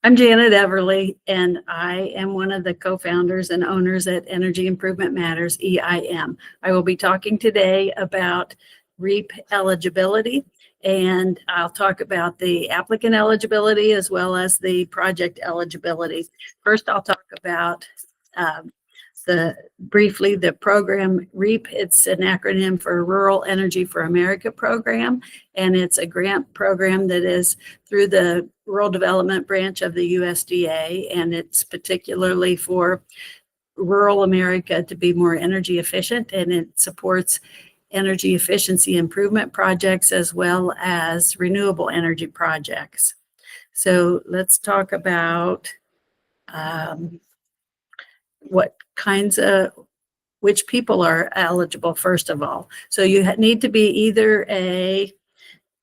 I'm Janet Everly, and I am one of the co-founders and owners at Energy Improvement Matters, EIM. I will be talking today about REAP eligibility, and I'll talk about the applicant eligibility as well as the project eligibility. First, I'll talk about briefly the program REAP. It's an acronym for Rural Energy for America program, and it's a grant program that is through the Rural Development Branch of the USDA, and it's particularly for rural America to be more energy efficient, and it supports energy efficiency improvement projects as well as renewable energy projects. So let's talk about which people are eligible, first of all. So you need to be either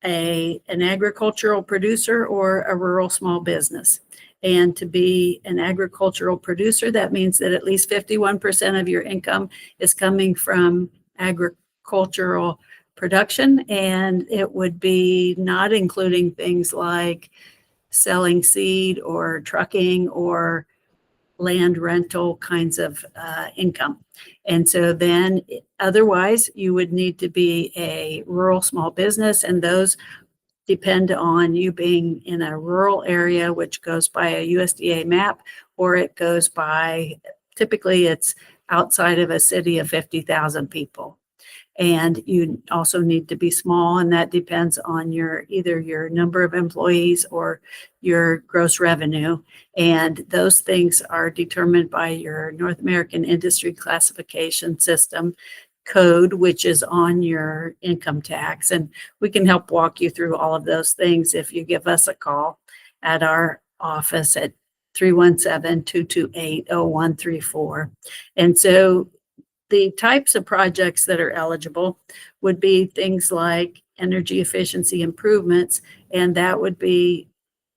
an agricultural producer or a rural small business. And to be an agricultural producer, that means that at least 51% of your income is coming from agricultural production, and it would be not including things like selling seed or trucking or land rental kinds of income. And so then otherwise you would need to be a rural small business, and those depend on you being in a rural area, which goes by a USDA map, or it goes by, typically it's outside of a city of 50,000 people. And you also need to be small, and that depends on either your number of employees or your gross revenue. And those things are determined by your North American Industry Classification System code, which is on your income tax. And we can help walk you through all of those things if you give us a call at our office at 317-228-0134. And so the types of projects that are eligible would be things like energy efficiency improvements, and that would be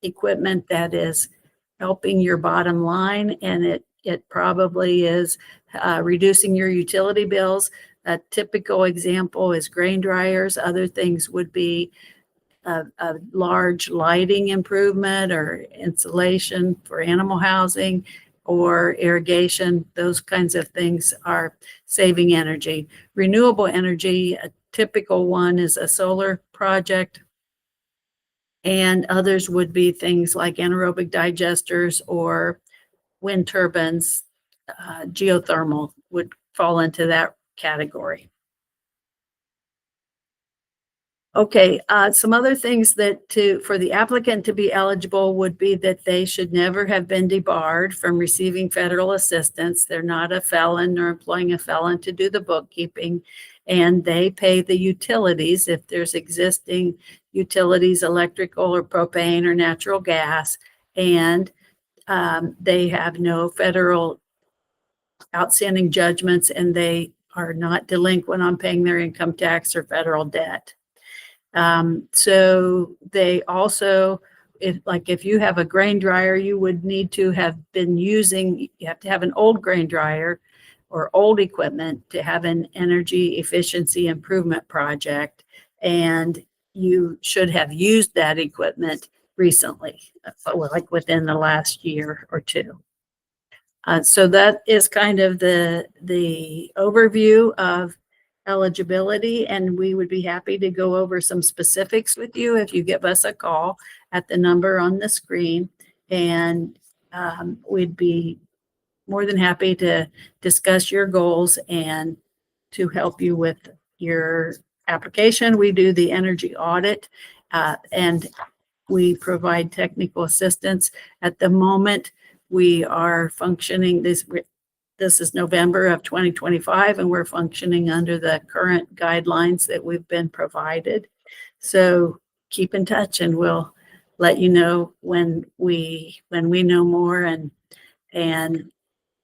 equipment that is helping your bottom line, and it probably is reducing your utility bills. A typical example is grain dryers. Other things would be a large lighting improvement or insulation for animal housing or irrigation. Those kinds of things are saving energy. Renewable energy, a typical one is a solar project, and others would be things like anaerobic digesters or wind turbines. Geothermal would fall into that category. Okay, some other things for the applicant to be eligible would be that they should never have been debarred from receiving federal assistance. They're not a felon or employing a felon to do the bookkeeping, and they pay the utilities if there's existing utilities, electrical or propane or natural gas, and they have no federal outstanding judgments, and they are not delinquent on paying their income tax or federal debt. So they also, if you have a grain dryer, you would need to have been you have to have an old grain dryer or old equipment to have an energy efficiency improvement project, and you should have used that equipment recently, like within the last year or two. So that is kind of the overview of eligibility, and we would be happy to go over some specifics with you if you give us a call at the number on the screen, and we'd be more than happy to discuss your goals and to help you with your application. We do the energy audit, and we provide technical assistance. At the moment, we are functioning this is November of 2025, and we're functioning under the current guidelines that we've been provided. So keep in touch, and we'll let you know when we know more and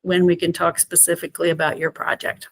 when we can talk specifically about your project.